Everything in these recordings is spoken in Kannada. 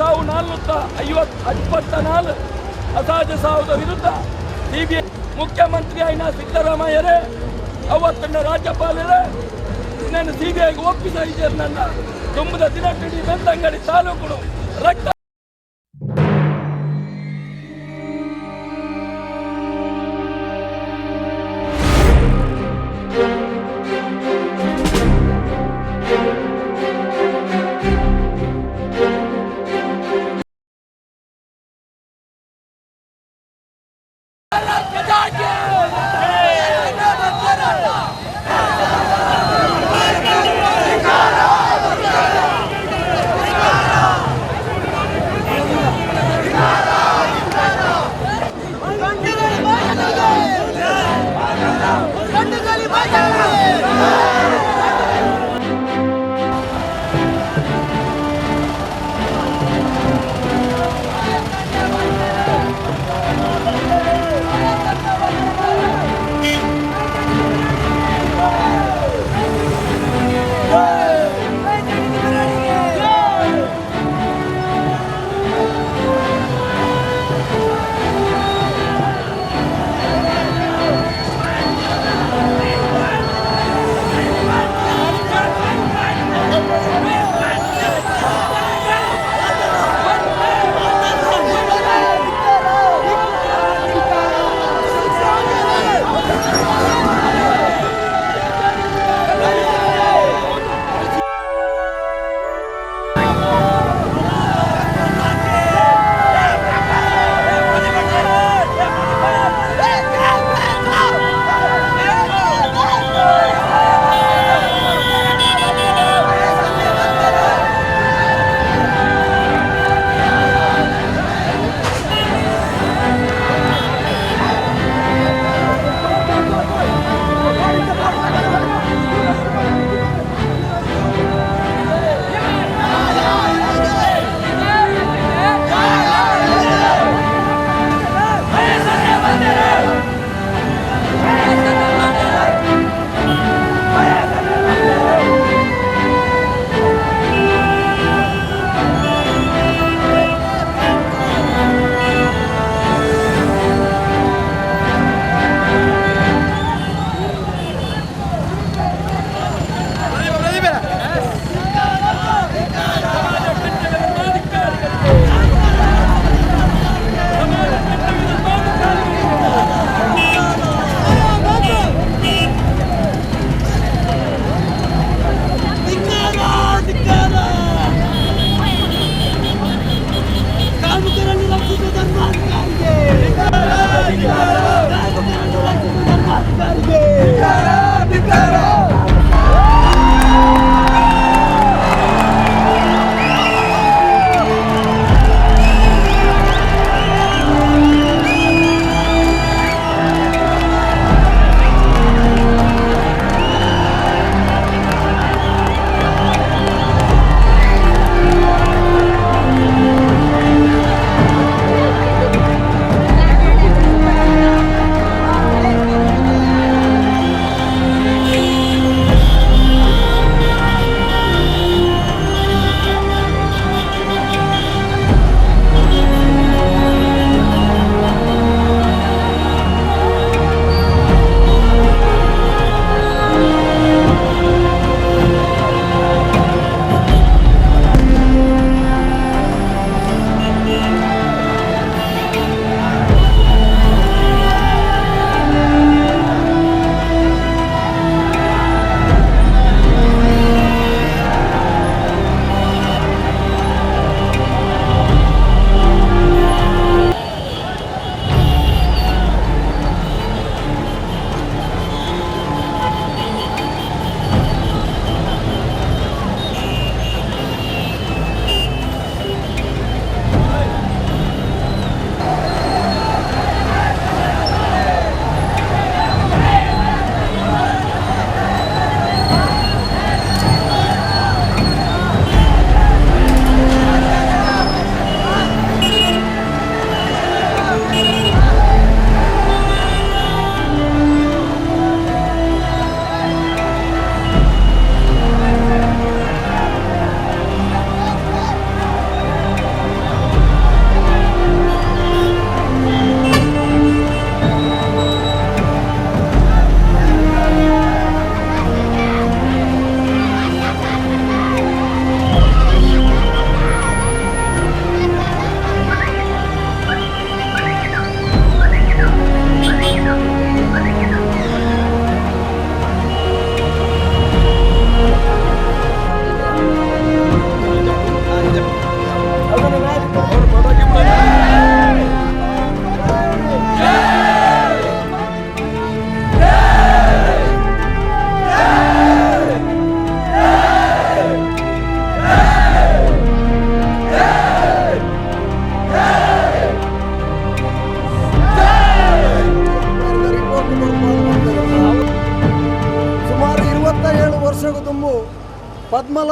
ಸಾವು 454 ಅಸಹಜ ಸಾವುದ ವಿರುದ್ಧ ಸಿಬಿಐ ಮುಖ್ಯಮಂತ್ರಿ ಆಯ್ನ ಸಿದ್ದರಾಮಯ್ಯರೇ ಅವತ್ತಿನ ರಾಜ್ಯಪಾಲರೇ ನಾನು ಸಿಬಿಐಗೆ ಒಪ್ಪಿಸಿದ್ದಾರೆ. ನನ್ನ ತುಂಬದ ದಿನವಿಡೀ ಬೆಳ್ತಂಗಡಿ ತಾಲೂಕು ರಕ್ತ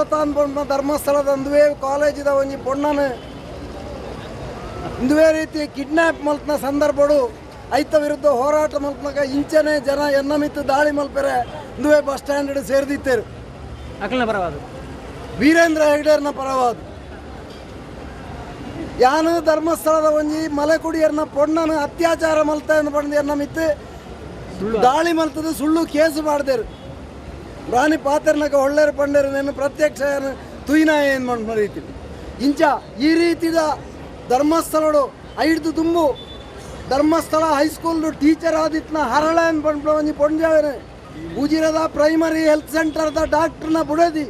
ಹೇಮಲತಾ ಅಂದ್ಕೊಂಡ ಧರ್ಮಸ್ಥಳದ ಒಂದುವೇ ಕಾಲೇಜಿದ ಒಂಜಿ ಪೊಣ್ಣನು ಇಂದುವೇ ರೀತಿ ಕಿಡ್ನಾಪ್ ಮಲ್ಪನ ಸಂದರ್ಭಡು ಐತ ವಿರುದ್ಧ ಹೋರಾಟ ಮಲ್ಪನಾಗ ಇಂಚನೆ ಜನ ಎನ್ನ ಮಿತ್ತು ದಾಳಿ ಮಲ್ಪರೆ ಇಂದುವೇ ಬಸ್ ಸ್ಟ್ಯಾಂಡ್ ಸೇರಿದಿತ್ತೇರು ಅಕಲ್ನ ಪರವಾದ ವೀರೇಂದ್ರ ಹೆಗ್ಡೇರ್ನ ಪರವಾದ ಯಾನು ಧರ್ಮಸ್ಥಳದ ಒಂಜಿ ಮಲೆಕುಡಿಯರ್ನ ಪೊಣ್ಣನು ಅತ್ಯಾಚಾರ ಮಲ್ತ ಎಂದು ಬಂದು ಎನ್ನ ಮಿತ್ತು ದಾಳಿ ಮಲ್ತದ ಸುಳ್ಳು ಕೇಸು ಮಾಡ್ದೇರು ರಾಣಿ ಪಾತ್ರನಾಗ ಒಳ್ಳೆರು ಪಂಡೇರು ನಾನು ಪ್ರತ್ಯಕ್ಷ ತುಯ್ನಾಯ ಏನು ಮಾಡಿ ರೀತಿ ಇಂಚ ಈ ರೀತಿದ ಧರ್ಮಸ್ಥಳಡು ಐದು ತುಂಬು ಧರ್ಮಸ್ಥಳ ಹೈಸ್ಕೂಲ್ದು ಟೀಚರ್ ಆದಿತ್ನ ಹರಳ ಏನು ಬಂದು ಒಂಜಿ ಪೊಂಜಾವೇನೆ ಉಜಿರದ ಪ್ರೈಮರಿ ಹೆಲ್ತ್ ಸೆಂಟರ್ದ ಡಾಕ್ಟರ್ನ ಬುಡದಿ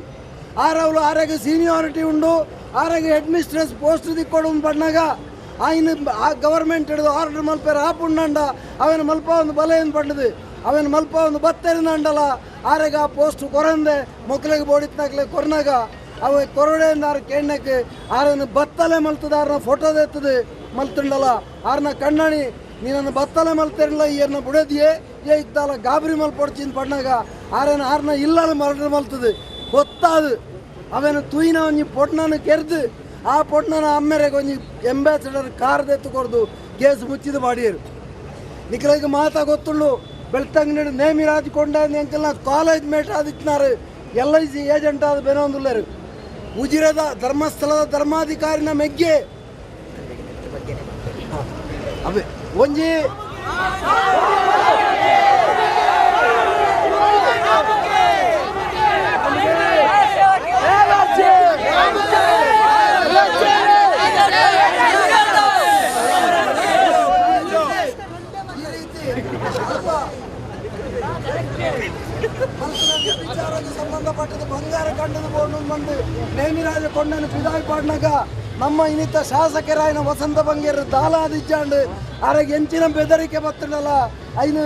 ಆರವಳು ಆರೆಗೆ ಸೀನಿಯಾರಿಟಿ ಉಂಡು ಆರೆಗೆ ಹೆಡ್ ಮಿಸ್ಟ್ರೆಸ್ ಪೋಸ್ಟ್ ದಿಕ್ಕೊಡು ಬಣ್ಣಾಗ ಆಯ್ನ ಗವರ್ಮೆಂಟ್ ಹಿಡಿದು ಆರ್ಡರ್ ಮಲ್ಪೇರ ಆಪುಂಡ ಅವನ ಮಲ್ಪ ಒಂದು ಬಲೆ ಏನು ಪಂಡದು ಅವನ ಮಲ್ಪ ಒಂದು ಬತ್ತರಿನ ಅಂಡಲ ಆರೆಗ ಆ ಪೋಸ್ಟ್ ಕೊರಂದೆ ಮಕ್ಕಳಿಗೆ ಬೋಡಿತ್ನಾಗ್ಲೆ ಕೊರ್ನಾಗ ಅವ ಕೊರಡೆಯಿಂದ ಆರು ಕೆಣ್ಣಕ್ಕೆ ಆರನ್ನು ಬತ್ತಲೆ ಮಲ್ತದ ಫೋಟೋದ ಎತ್ತದು ಮಲ್ತಂಡಲ್ಲ ಆರನ್ನ ಕಣ್ಣಾಣಿ ನೀನನ್ನು ಬತ್ತಲೆ ಮಲ್ತಿರಲಿಲ್ಲ ಈಯನ್ನ ಬುಡದಿಯೇ ಏ ಇತ್ತಲ್ಲ ಗಾಬರಿ ಮಲ್ಪೊಡ್ಚಿನ ಪಣ್ಣಾಗ ಆರನ್ನ ಇಲ್ಲಲ್ಲ ಮರ್ಡರ್ ಮಲ್ತದು ಗೊತ್ತಾದು ಅವನ ತುಯಿನ ಒಂಜಿ ಪೊಣ್ಣನ ಕೆರ್ದು ಆ ಪೊಣ್ಣನ ಅಮ್ಮೆರೆಗೆ ಒಂಜಿ ಎಂಬಾಸಿಡರ್ ಕಾರ್ದೆತ್ತು ಕೊಡ್ದು ಕೇಸ್ ಮುಚ್ಚಿದ ಮಾಡಿಯರು ನಿಖಲಿಗೆ ಮಾತಾ ಗೊತ್ತುಳ್ಳು ಬೆಳ್ತಂಗಡಿ ನೇಮಿ ರಾಜ್ಕೊಂಡ ಎಂಕಲ್ನ ಕಾಲೇಜ್ ಮೇಟ್ ಆದಿತ್ನಾರು LIC ಏಜೆಂಟ್ ಆದ ಬೆನೊಂದುಲ್ಲರು ಉಜಿರದ ಧರ್ಮಸ್ಥಳದ ಧರ್ಮಾಧಿಕಾರಿನ ಮೆಗ್ಗೆ ಅವೇ ಒಂಜಿ ವಿಚಾರಕ್ಕೆ ಸಂಬಂಧಪಟ್ಟದ ಬಂಗಾರ ಕಂಡದ ಬೋರ್ಡ್ ಬಂದು ನೇಮಿರಾಜ ಕೊಂಡನು ಪಿದಾಯಿ ಪಾಡ್ನಾಗ ನಮ್ಮ ಇನ್ನಿತ ಶಾಸಕರಾಯನ ವಸಂತ ಬಂಗೇರ ದಾಲಾದಿಜ್ಜಾಂಡು ಆರೆಗೆ ಎಂಚಿನ ಬೆದರಿಕೆ ಬತ್ತನಲ್ಲ ಐನು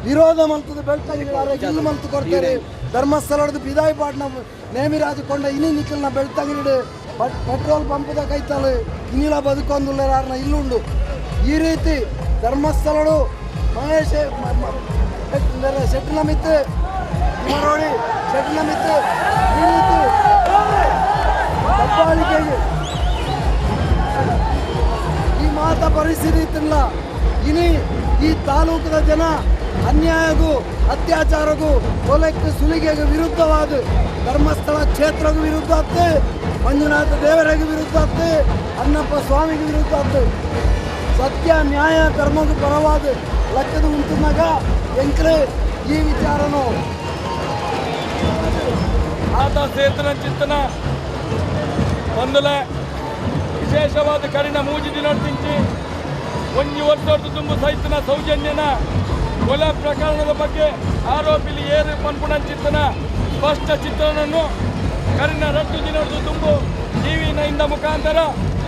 ವಿರೋಧ ಮಲ್ತದ ಬೆಳ್ತಂಗಿಗಳು ಆರೆಗೆ ಇಲ್ಲಿ ಮಲ್ತು ಕೊಡ್ತಾರೆ ಧರ್ಮಸ್ಥಳದ ಪಿದಾಯಿ ಪಾಡ್ನ ನೇಮಿರಾಜ ಕೊಂಡ ಇನಿ ನಿಖಲ್ನ ಬೆಳ್ತಂಗಿಡು ಪೆಟ್ರೋಲ್ ಪಂಪದ ಕೈತಲು ಇನ್ನಿಲ ಬದುಕೊಂದುಲ್ಲ ಯಾರನ್ನ ಇಲ್ಲುಂಡು ಈ ರೀತಿ ಧರ್ಮಸ್ಥಳಡು ಮಹೇಶ್ ಶೆಟ್ಟಿನ ಮಿತ್ತು ಮರೋಳಿ ಶೆಟ್ಟಿನ ಮಿತ್ತು ಈ ರೀತಿ ದಬ್ಬಾಳಿಕೆಗೆ ಈ ಮಾತ ಪರಿಸ್ಥಿತಿ ಇತ್ತಿಲ್ಲ ಇನಿ ಈ ತಾಲೂಕದ ಜನ ಅನ್ಯಾಯಗೂ ಅತ್ಯಾಚಾರಗೂ ಕೊಲೆಕ್ಕೆ ಸುಲಿಗೆಗೆ ವಿರುದ್ಧವಾದ ಧರ್ಮಸ್ಥಳ ಕ್ಷೇತ್ರಗೂ ವಿರುದ್ಧ ಆಯ್ತು ಮಂಜುನಾಥ ದೇವರಿಗೆ ವಿರುದ್ಧ ಆಯ್ತು ಅನ್ನಪ್ಪ ಸ್ವಾಮಿಗೆ ವಿರುದ್ಧ ಆಯ್ತು ಸತ್ಯ ನ್ಯಾಯ ಧರ್ಮದ ಪರವಾದ ಲೆಕ್ಕದ ಉಂಟುನಾಗ ಎಂಕ್ರೆ ಈ ವಿಚಾರನು ಆತ ಸೇತನ ಚಿಂತನ ಒಂದಲ ವಿಶೇಷವಾದ ಕರಿನ ಮೂಜಿದಿ ನಡ್ತಿಂಚಿ ಒಂಜಿ ವರ್ಷದ ತುಂಬು ಸೈತನ ಸೌಜನ್ಯನ ಕೊಲೆ ಪ್ರಕರಣದ ಬಗ್ಗೆ ಆರೋಪಿಲಿ ಏರು ಪನ್ಪುಣ ಚಿಂತನ ಸ್ಪಷ್ಟ ಚಿತ್ರಣವನ್ನು ಕರಿನ ರಟ್ಟು ದಿನದ ತುಂಬು TV9 ಮುಖಾಂತರ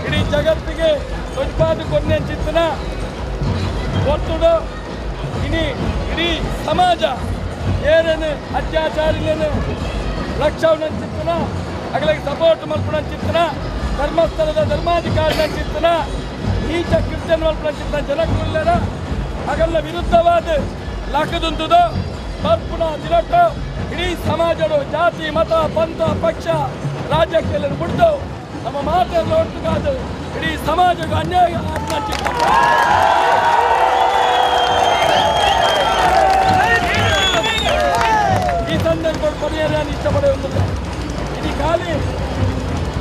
ಇಡೀ ಜಗತ್ತಿಗೆ ಉತ್ಪಾದ ಕೊನೆ ಚಿಂತನ ಒತ್ತುಡು ಇಡೀ ಸಮಾಜ ಏನೇನು ಅತ್ಯಾಚಾರಿಲೇನು ರಕ್ಷಾವಣ ಚಿಂತನ ಅಗಲಿಗೆ ಸಪೋರ್ಟ್ ಮಲ್ಪಣ ಚಿಂತನ ಧರ್ಮಸ್ಥಳದ ಧರ್ಮಾಧಿಕಾರಿನ ಚಿಂತನ ನೀಚ ಕ್ರಿಶ್ಚಿಯನ್ ಮಲ್ಪಣ ಚಿಂತನ ಜನಕ್ಕುಳ್ಳರ ಅಗಲ ವಿರುದ್ಧವಾದ ಲಾಕದುಂತುದು ಮಲ್ಪುಣ ದಿನಟ್ಟು ಇಡೀ ಸಮಾಜಗಳು ಜಾತಿ ಮತ ಪಂಥ ಪಕ್ಷ ರಾಜ್ಯಕ್ಕೆಲ್ಲ ಬಿಡ್ದು ನಮ್ಮ ಮಾತೆಲ್ಲ ಒಟ್ಟುಗಾದು ಇಡೀ ಸಮಾಜಕ್ಕೆ ಅನ್ಯಾಯ ಆತ್ಮ ಚಿಂತನ ಈ ಸಂದರ್ಭಗಳು ಪರಿಹಾರ ಇಷ್ಟಪಡುವುದಿಲ್ಲ ಇದು ಖಾಲಿ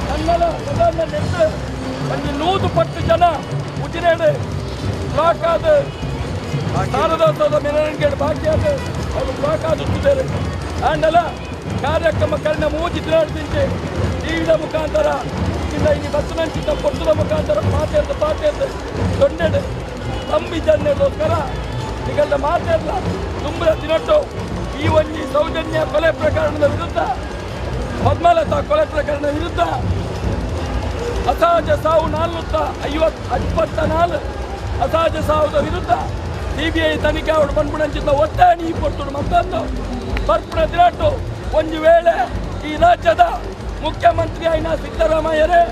ಕನ್ನಡ ಪ್ರಧಾನ ನೆಟ್ಟು ಒಂದು 100 ಪಟ್ಟು ಜನ ಉಜಿರೇಡು ಬ್ಲಾಕ್ ಆದ ಶಾರದೋತ್ಸವದ ಮೆರವಣಿಗೆ ಬಾಕಿಯಾದ ಅವರು ಬ್ಲಾಕ್ ಆದುತ್ತಿದ್ದಾರೆ ಆಂಡಲ ಕಾರ್ಯಕ್ರಮ ಕರ್ಣ ಮೂಜಿ ತಿರುಗಿಸಿ ಟಿವಿಯ ಮುಖಾಂತರ ಇಂದ ಈ ಬಸ್ಸಿನಂಚಿದ್ದ ಕೊಟ್ಟದ ಮುಖಾಂತರ ಪಾತೆದ್ದು ದೊಡ್ಡ ತಂಬಿ ಜನರಿಗೋಸ್ಕರ ಈಗಲ್ಲ ಮಾತೆಲ್ಲ ತುಂಬದ ದಿನಟ್ಟು ಈ ಒಂದು ಸೌಜನ್ಯ ಕೊಲೆ ಪ್ರಕರಣದ ವಿರುದ್ಧ ಪದ್ಮಲತಾ ಕೊಲೆ ಪ್ರಕರಣ ವಿರುದ್ಧ ಅಸಹಜ ಸಾವು 454 ಅಸಹಜ ಸಾವುದ ವಿರುದ್ಧ CBI ತನಿಖೆ ಅವಳು ಬಂದ್ಬಿಡಂಚಿದ್ದ ಒತ್ತಾಯ ನೀ ಕೊಟ್ಟು ಮತ್ತೊಂದು ಬರ್ಪುಣ ದಿನಾಟು ಒಂದು ವೇಳೆ ಈ ರಾಜ್ಯದ ಮುಖ್ಯಮಂತ್ರಿ ಆಯ್ನ ಸಿದ್ದರಾಮಯ್ಯರೇ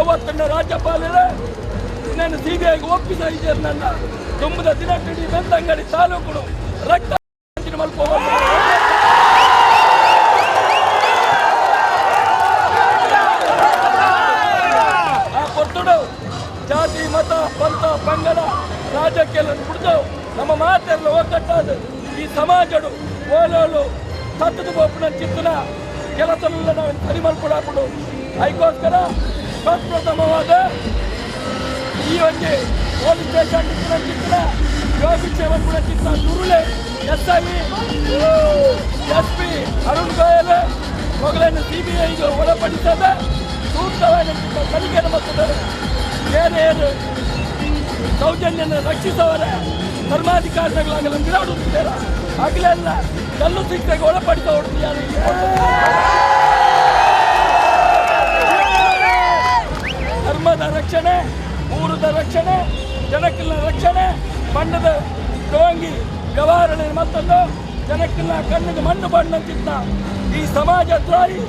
ಅವತ್ತನ್ನ ರಾಜ್ಯಪಾಲರೇ ಇನ್ನೇನು CBIಗೆ ಒಪ್ಪಿಸ ಇದ್ದಾರೆ ನನ್ನ ತುಂಬದ ದಿನಟಡಿ ಬೆಳ್ತಂಗಡಿ ತಾಲೂಕು ರಕ್ತ ಮಲ್ಪ ಜಾತಿ ಮತ ಪಂಥ ಪಂಗಡ ರಾಜಕ್ಕೆಲ್ಲ ಬಿಡ್ದು ನಮ್ಮ ಮಾತೆಲ್ಲ ಒಗ್ಗಟ್ಟಾದ ಈ ಸಮಾಜಡು ಓಲೋಲು ಸತ್ತದ ಬೋಪನ ಚಿತ್ತನ ಕೆಲಸನೆಲ್ಲ ನಾವು ಸರಿ ಮಾಡ್ಕೊಡಾಕ್ಬಿಡು ಅದಕ್ಕೋಸ್ಕರ ಪ್ರಪ್ರಥಮವಾದ ಈ ಒಂದು ಪೊಲೀಸ್ ಸ್ಟೇಷನ್ ಚಿತ್ರ ಯೋಗಿ ಸೇವನ್ ಕೂಡ ಚಿತ್ರ ದುರುಳೆ SI SP ಅರುಣ್ ಗೋಯಲ್ ಮೊದಲನ್ನು CBIಗೆ ಒಳಪಡಿಸದ ಸೂಕ್ತವಾದ ತನಿಖೆ ಮತ್ತು ಬೇರೆ ಸೌಜನ್ಯನ ರಕ್ಷಿಸವರ ಧರ್ಮಾಧಿಕಾರಿಗಳಾಗಲು ಬಿಡಾಡುತ್ತಿದ್ದಾರೆ ಆಗಲೆಲ್ಲ ಕಲ್ಲು ಶಿಕ್ಷೆಗೆ ಒಳಪಡಿಸೋರು ಧರ್ಮದ ರಕ್ಷಣೆ, ಊರದ ರಕ್ಷಣೆ, ಜನಕ್ಕಿನ ರಕ್ಷಣೆ, ಬಣ್ಣದ ಡೋಂಗಿ ವ್ಯವಹಾರ ಮತ್ತೊಂದು ಜನಕ್ಕಿನ ಕಣ್ಣಿಗೆ ಮಣ್ಣು ಬಣ್ಣಂತಿದ್ದ ಈ ಸಮಾಜ ದ್ರೋಹಿ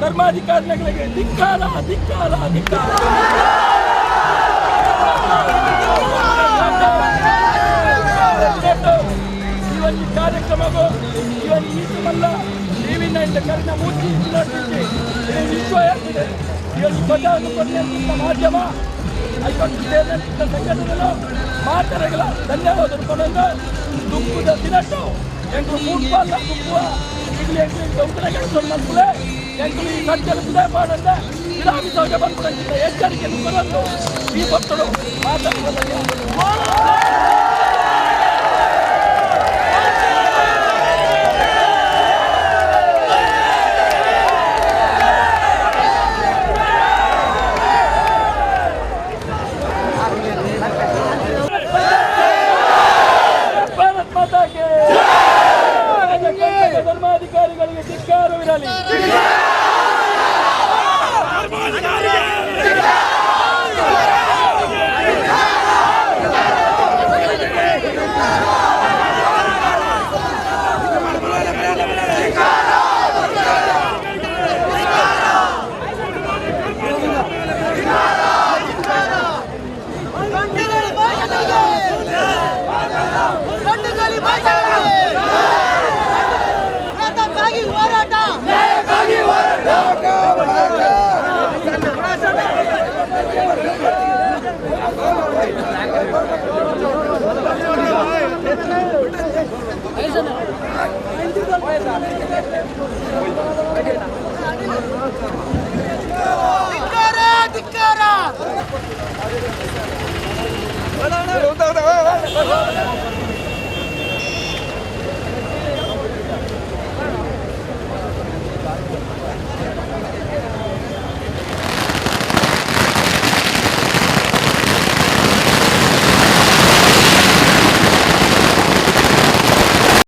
ಧರ್ಮಾಧಿಕಾರಿಗಳಿಗೆ ಧಿಕ್ಕಾರ ಧಿಕ್ಕಾರ ಧಿಕ್ಕಾರ. ಇವನ್ ಕಾರ್ಯಕ್ರಮವು ಇವನ್ ಈಸುಮಲ್ಲ TV9 ಕರಿನ ಮೂರ್ತಿ ವಿಶ್ವ ಆಗ್ತಿದೆ. ಇವನ್ ಪ್ರಜಾವನ್ನು ಕೊಡುವಂಥ ಮಾಧ್ಯಮ ಐವತ್ತು ಸಂಘಟನೆಗಳು ಮಾತರೆಗಳ ಧನ್ಯವಾದ ಕೊಡೋದು ದುಃಖದ ದಿನಟ್ಟು ಎಂಟು ಫುಟ್ಬಾಲ್ ದುಃಖ ಇಲ್ಲಿ ಎಂಟು ದೌತನ ಕೆಲಸ ಮಾಡ್ಕೊಳ್ಳೆ ಎಂಟು ಈ ಸಂಚರಿಸದೆ ಮಾಡಂದ ವಿಧಾನಸೌಧ ಬಂದ್ಬಿಡಂಗಿಲ್ಲ ಎಚ್ಚರಿಕೆಯನ್ನು ಬರೋದು ಈ ಭಕ್ತರು ಮಾತಾಡುವುದಕ್ಕೆ ಧರ್ಮಾಧಿಕಾರಿಗಳಿಗೆ ಧಿಕ್ಕಾರವಿರಲಿ. ಧಿಕ್ಕಾರ